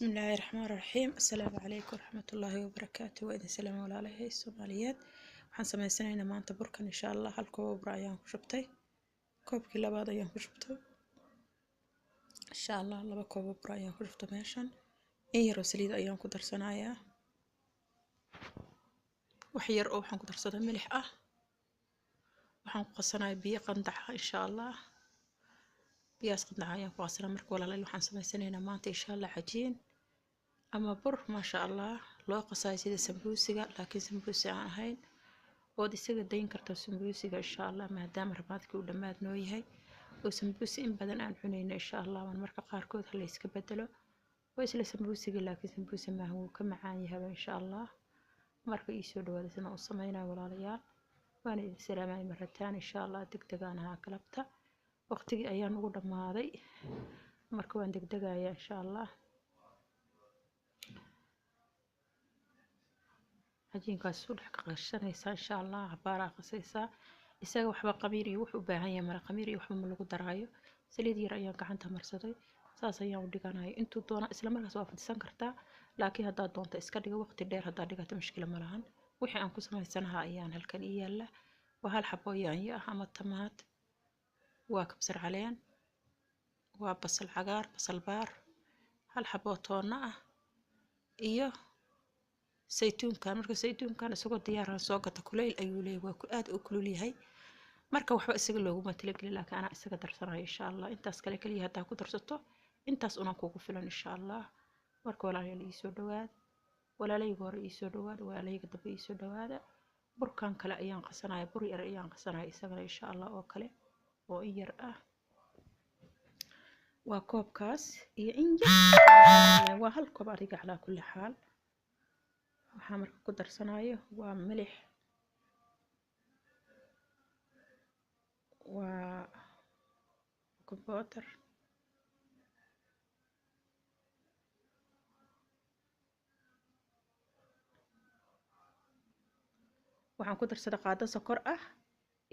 بسم الله الرحمن الرحيم. السلام عليكم ورحمة الله وبركاته. وإذا سلام ولا عليه الصوماليات waxaan sameysanaynaa maanta burkan insha Allah hal koob bur ayaan ku shubtay koobkii labaad ayaan ku shubtay insha Allah laba koob bur ayaan ku shubtay meeshan in yar oo saliid ayaan ku darsanayaa wax yar oo waxaan ku darsaday milix ah waxaan ku qasanayaa biyo qandac ah insha Allah biyaas qandac ayaan ku qasanaa marka walaalayaal waxaan sameysanaynaa maanta insha Allah cajiin ama bur ma sha Allah loo qasay sida sambuusiga laakiin sambuusi aan ahayn oo isaga dayn karto sambuusiga insha Allah maadaama rabaadkii uu dhamaad noo yahay oo sambuusi in badan aan cunayno insha Allah marka qaarkood la iska bedelo oo isla sambuusiga laakiin sambuusi ma uu ka macaan yahay insha Allah marka ii soo dhawaada sida uu sameeynaa walaalayaal waan idin salaamay marataan insha Allah degdegaan ha kalabta waqtigii ayaan ugu dhamaaday marka waan degdegayaa insha Allah عجينكاas soo dhex qashanaysa insha Allah baara qasaysa isaga waxba qamiir iyo wuxuu u baahan yahay mara qamiir iyo waxba lagu daraayo saliid yar ayaan gacanta marsaday saas ayaan u dhiganahay intuu doona isla markaas waa fadhisan kartaa laakiin hadaa doonto iska dhigo waqti dheer hadaa dhigato mushkil ma lahan wixii aan ku sameysanahay ayaan halkan ii yaala waa hal xabo yaanyo ah ama tamaad waa kabsar caleen waa basal cagaar basal baar hal xabo toona ah iyo saytuunkan marka saytuunkan isagoo diyaar ah soo gata kuleyl ayuu leeyahay waa ku aad u kulul yahay marka waxba isaga looguma talagelin laakiin ana isaga darsanayo insha Allah intaas kale kaliya hadaa ku darsato intaas una kugu filan insha Allah marka walaalayaal ii soo dhawaad walaalayga hore ii soo dhawaad walaalayga dambe ii soo dhawaada burkan kale ayaan qasanayaa bur yar ayaan qasanayaa isagana insha Allah oo kale oo in yar ah waa koobkaas iyo in yar waa hal koob ariga ala kulli xaal waxaan marka ku darsanayo waa milix waa kumbuutar waxaan ku darsaday qaado sokor ah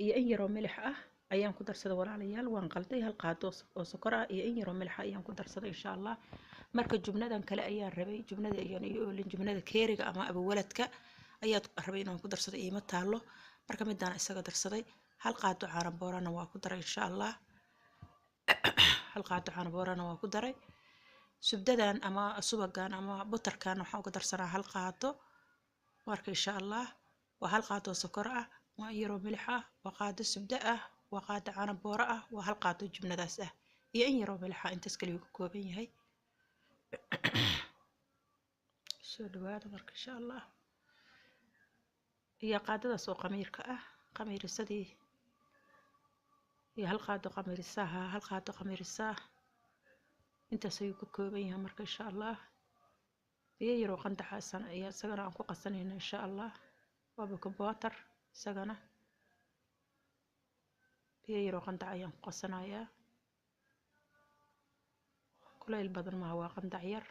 iyo in yar oo milix ah ayaan ku darsaday walaalayaal waan qalday hal qaado oo sokor ah iyo in yar oo milix ah ayaan ku darsaday insha Allah marka jumladan kale ayaan rabay jumlada ayaan iyo jumlada keeriga ama aba waladka ayaa rabay inaan ku darsado iima taalo marka midaan isaga darsaday hal qaado caano boorana waa ku daray insha Allah hal qaado caano boorana waa ku daray subdadan ama subagan ama butarkan waxaan ku darsanaa hal qaado marka insha Allah waa hal qaado sokor ah waa yar oo milix ah waa qaado subda ah waa qaado caano boora ah waa hal qaado jumladaas ah iyo in yar oo milix ah intaas kaliya ku kooban yahay soo dhawaada marka insha Allah iyo qaadadaas oo qamiirka ah qamiirsadii iyo hal qaado qamiirsaha hal qaado qamiirsaha intaas ayuu ku kooban yahay marka insha Allah biyo yar oo qandaxaysan ayaa isagana aan ku qasanayna insha Allah waa kumbuutar isagana biyo yar oo qandax ayaan ku qasanayaa kuleyl badan ma waa qandax yar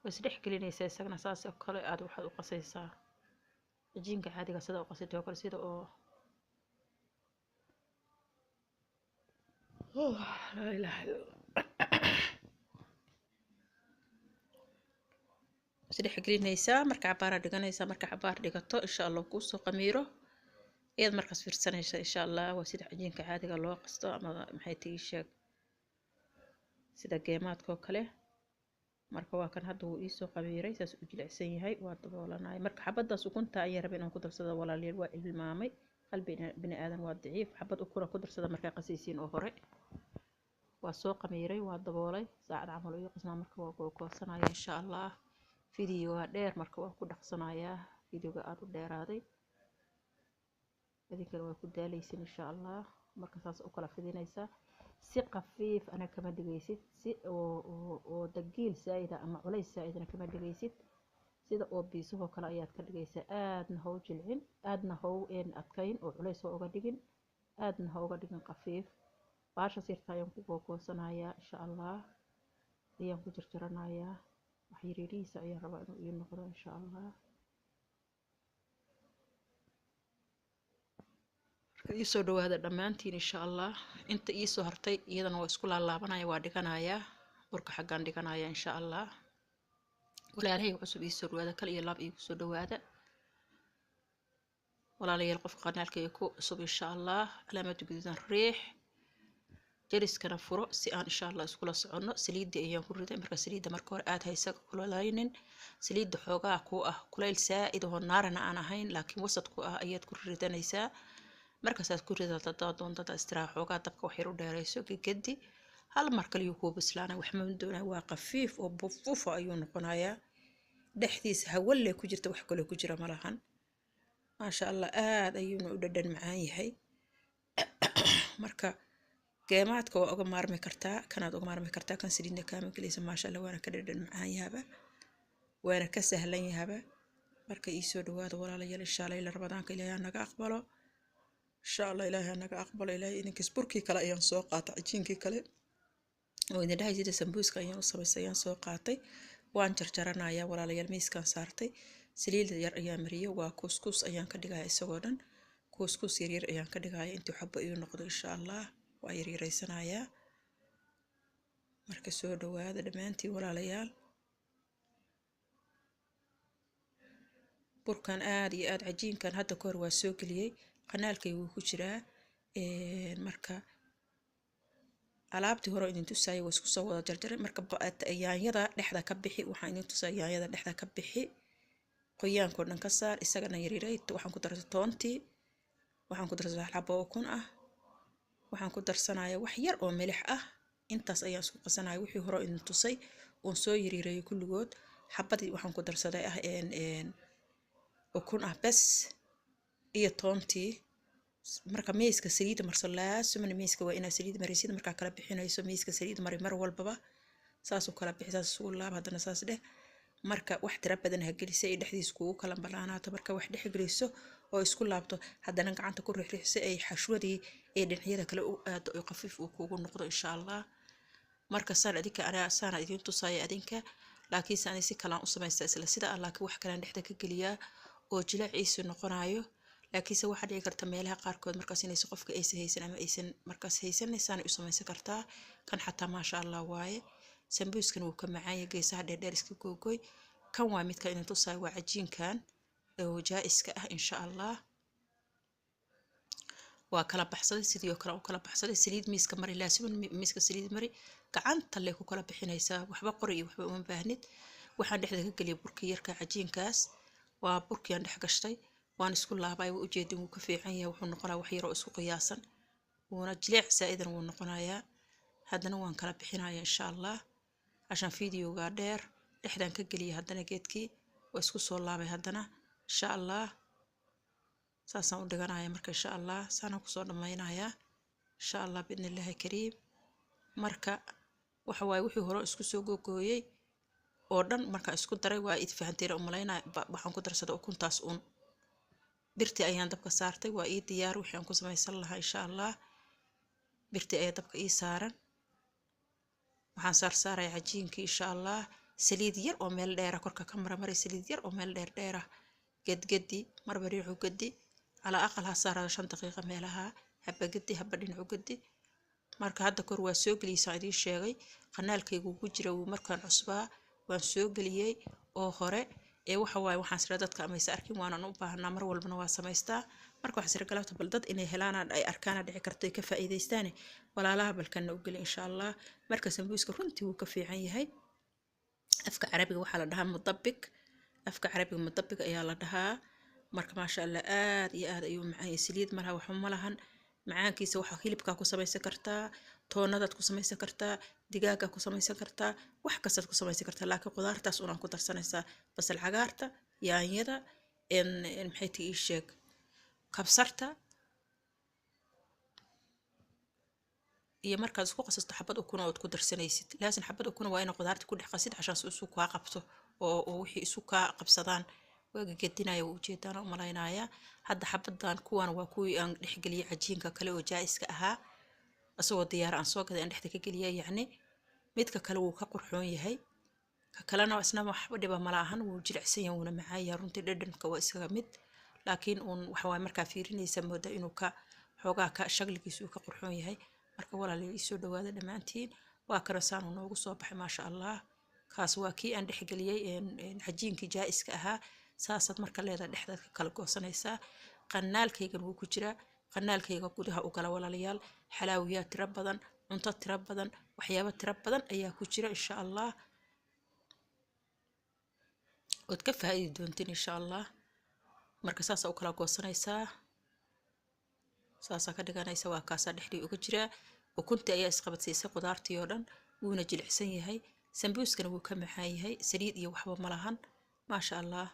wasdhex gelinaysa isagana saas oo kale aad waxaad u qasaysaa cajiinka caadiga sida u qasayto kale sida oo la ilaaha wasdhex gelinaysa marka cabaar dhiganaysa marka cabaar dhigato insha Allah ku soo qamiiro eed markaas fiirsanaysa insha Allah waa sida cajiinka caadiga loo qasto ama maxay tii sheeg sida geemaadka kale marka waa kan hadda uu ii soo qamiiray saas u jilicsan yahay waa daboolanay marka xabadaas ukunta ayaan rabay inaan ku darsado walaaliyaal waa ilmaamay qalbi bini aadan waa daciif xabad ukuna ku darsada marka qasaysiin oo hore waa soo qamiiray waa daboolay saacad camal iyo qasna marka waa goosanayaa insha Allah video dheer marka waa ku dhaqsanayaa videoga aad u dheeraaday idinka waa ku daalaysin insha Allah marka saas u kala fidinaysa si qafiif ana kama dhigaysid si oo dagiil saayida ama culays saayidana kama dhigaysid sida oo biiso kale ayaad ka dhigaysaa aadna ha u jilcin aadna ha u adkayn oo culays uga dhigin aadna ha uga dhigin qafiif baasha sirta ayaan ku goosanayaa insha Allah ayaan ku jarjaranayaa wax yariisa ayaan rabaa inuu ii noqdo insha Allah ii soo dhawaada dhamaantiin insha Allah inta ii soo hartay iyadana waa isku laalaabanaya waa dhiganayaa burka xagaan dhiganaya insha Allah walaalahayga cusub ii soo dhawaada kal iyo laab iigu soo dhawaada walaalayaal qofka qanaalkayga ku cusub insha allah calaamada guduudan riix jariskana furo si aan insha allah iskula soconno saliidda ayaan ku riday marka saliidda marka hore aad haysa kululaynin saliidda xoogaa ku ah kulayl saa'id oo naarana aan ahayn laakiin wasad ku ah ayaad ku ridanaysaa markaasaad ku ridato doontada istiraaxa xoogaa dabka wax yar u dheerayso gegedi hal mar kaliya kuu bislaana wax ma doonaa waa qafiif oo bufufa ayuu noqonayaa dhexdiisa hawalle ku jirta wax kale ku jira malahan maasha allah aad ayuuna u dhadhan macaan yahay marka geemaadka waa uga maarmi kartaa kanaad uga maarmi kartaa kan saliidna kaama gelaysa maasha allah waana ka dhadhan macaan yahaba waana ka sahlan yahaba marka ii soo dhawaada walaalayaal insha allah ila rabadaanka ilaahay naga aqbalo insha allah ilaahay naga aqbalo ilaahay idinkiis burkii kale ayaan soo qaatay cajiinkii kale oo idin dhahay sida sambuuska ayaan u samaystay ayaan soo qaatay waan jarjaranayaa walaalayaal miiskan saartay saliid yar ayaan mariyay waa couscous ayaan ka dhigayaa isagoo dhan couscous yar yar ayaan ka dhigayaa intii xabbo iyo noqdo insha allah waa yar yareysanayaa marka soo dhawaada dhammaantiin walaalayaal burkan aad iyo aad cajiinkan hadda ka hor waa soo geliyay qanaalkay wuu ku jiraa marka alaabtii hore idin tusayay waa isku soo wada jarjaray marka yaanyada dhexda ka bixi waxaan idin tusay yaanyada dhexda ka bixi qoyaanka dhan ka saar isagana yariiray waxaan ku darsay toontii waxaan ku darsay xabbo ukun ah waxaan ku darsanayaa wax yar oo milix ah intaas ayaan isku qasanayaa wixii hore idin tusay oo soo yariiray kulligood xabbadii waxaan ku darsaday ukun ah bas iyo toontii marka miiska saliid marsan laasumana miiska waa inaa saliid marisid marka kala bixinayso miiska saliid mari mar walbaba saas oo kala bixi saas ugu laab hadana saas dheh marka wax tira badan ha gelisay dhexdiis kugu kala balaanaato marka wax dhex geliso oo isku laabto hadana gacanta ku riixriixsay ay xashwadii ee dhinacyada kale u aado oo qafiif uu kugu noqdo insha allah marka saan adinka ana idin tusay adinka laakiin saan si kala u sameystaa isla sida allah ka wax kala dhexda ka geliya oo jilaaciisu noqonayo laakiinse waxa dhici karta meelaha qaarkood markaas inaysan qofka aysan haysan ama aysan markaas haysanaysan u samaysan kartaa kan xataa maasha allah waaye sambuuskan wuu ka macaan yahay geesaha dheer iska googoy kan waa midka inuu tusay waa cajiinkan oo jaa'iska ah insha allah waa kala baxsaday sidoo kale oo kala baxsaday saliid miiska mari laasiman miiska saliid mari gacanta le ku kala bixinaysaa waxba qori iyo waxba uma baahnid waxaan dhexda ka galiyay burkii yarka cajiinkaas waa burkii aan dhex gashtay waan isku laabay u jeedin wuu ka fiican yahay wuxuu noqonayaa wax yar oo isku qiyaasan wuuna jileec saa'idan wuu noqonayaa haddana waan kala bixinayaa insha allah عشان فيديو قادر إحدى كجلي هدنا جيتكي واسكو صولة بهدنا إن شاء الله ساسا ودقنا يا مركا إن شاء الله سانا كسور ما ينايا إن شاء الله بإذن الله كريم مركا وحواي وحي هرو اسكو سوقو كويي أوردن مركا اسكو دري وإذ فهنتير أملاينا بحن كدر صدق كون تاسون برتي أيان دبك سارتي وإيد ديار وحي أنكو سما يسلها إن شاء الله برتي أيان دبك إي سارن waxaan saaray cajiinka insha allah saliid yar oo meel dheer korka ka maray saliid yar oo meel dheer gedgedi marba riixu gedi ala aqal ha saaray 5 daqiiqo meelaha haba gedi haba dhinacu gedi marka hadda kor waa soo galiyay idin sheegay qanaalkaygu ku jira uu markaan cusbaa waan soo galiyay oo hore ee waxa waay waxaan sira dadka ama is arkin waan u baahnaa mar walbana waa samaystaa marka wax sira galabta bal dad inay helaan ay arkaan dhici karto ka faa'iideystaan walaalaha balkan u gal insha allah marka sambuuska runtii uu ka fiican yahay afka carabiga waxa la dhahaa mudabbik afka carabiga mudabbik ayaa la dhahaa marka ma sha Allah aad iyo aad ayuu macaan saliid malaha wax ma lahan macaankiisa waxa hilibka ku samaysan kartaa toonadaad ku samaysan kartaa digaaga ku samaysan kartaa wax kasta ku samaysan kartaa laakiin qudaartaas una ku darsanaysaa basal cagaarta yaanyada maxay tii sheeg kabsarta iyo markaad isku qasasto xabad ukun oo ku darsanaysid laasin xabad ukun waa in qudaarta ku dhex qasid cashan isu ka qabto oo wixii isu ka qabsadaan waaga gedinaya u jeedaan oo malaynaya hadda xabadan kuwan waa kuwii aan dhex galiyay cajiinka kale oo jaa'iska ahaa asoo diyaar aan soo gaday aan dhexda ka galiyay yacni midka kale wuu ka qurxoon yahay ka kalena isna waxba dhiba malahan wuu jilicsan yahay una macaan runtii dhadhanka waa isaga mid laakiin waxa way markaa fiirinaysa mooda inuu ka xoogaa ka shagligiisu ka qurxoon yahay marka walaal ii soo dhawaada dhamaantiin waa karasaan noogu soo baxay ma sha Allah kaas waa kii aan dhexgeliyey cajiinkii jaa-iska ahaa. saasaad marka leedahay dhexdaad ka kala goosanaysaa. qanaalkaygan wuu ku jiraa. qanaalkayga gudaha u gala walaalayaal. xalaawiyaad tiro badan, cunto tiro badan, waxyaabo tiro badan ayaa ku jira insha allah, ood ka faa'iidi doontiin insha allah. marka saasaa u kala goosanaysaa, saasaa ka dhiganaysa. waa kaasaa dhexdii uga jiraa. ukuntii ayaa isqabadsiisay qudaartii oo dhan, wuuna jilicsan yahay. sambuuskana wuu ka macaan yahay, saliid iyo waxba ma lahan, maasha allah.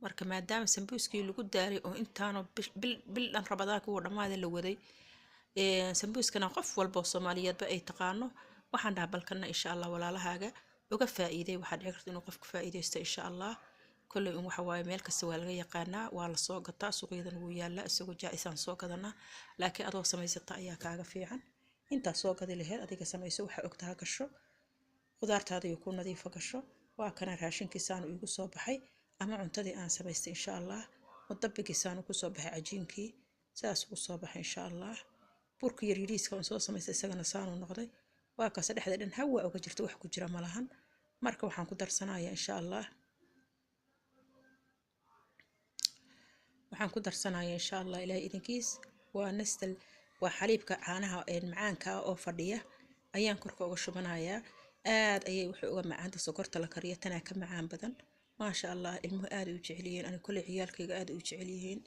marka maadaama sambuuskii lagu daaray oo intaano bil dhan rabadaanka uu dhammaada la waday, sambuuskana qof walba oo Soomaaliyeedba ay taqaano, waxaan dhahaa balkana insha allah walaalahaaga uga faa'iiday. waxaa dhici karta inuu qofku faa'iidaysto insha allah. kolley in waxa waaye meel kasta waa laga yaqaanaa, waa la soo gataa, suuqyadan wuu yaalaa isagoo jaa-isaan soo gadanaa. laakiin adoo samaysata ayaa kaaga fiican. intaa soo gadi laheyd adiga samayso, waxaa ogtaha gasho, qudaartaada iyo ku nadiifa gasho. waa kana raashinkiisaanu iigu soo baxay, ama cuntadii aan samaystay insha allah. mudabigiisaanu ku soo baxay cajiinkii, sidaas ugu soo baxay insha allah. burka yaryariiska aan soo samaystay isagana saanu noqday. waa kaas dhexda dhan hawa uga jirta, wax ku jira ma lahan. marka waxaan ku darsanayaa insha allah, waxaan ku darsanayaa insha allah ilaahay idinkiis. waa nastal, waa xaliibka caanaha macaanka oo fadhiya ayaan korka uga shubanayaa. aad ayay waxay uga macaanta sokorta la kariyo, tanaa ka macaan badan maasha allah. ilmuhu aad u jecel yihiin, aniga kulli ciyaalkayga aad u jecel yihiin.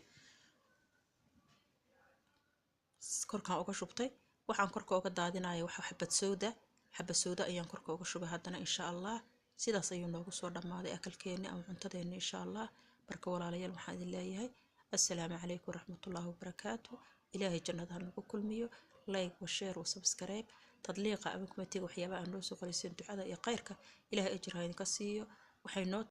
korkaan uga shubtay. waxaan korka uga daadinayaa waxa xabad sooda ayaan korka uga shubay haddana insha allah. sidaas ayuu noogu soo dhammaaday akalkeeni ama cuntadeeni insha allah. marka walaalayaal waxaan idin leeyahay assalaamu calaykum waraxmatullaahi wabarakaatu. ilaahay jannada nagu kulmiyo. like wa share wa subscribe, tadliiqa ama kumatiga waxyaabaha aan noo soo qorayseen ducada iyo khayrka ilaahay ajir ha idinka siiyo. waxay noo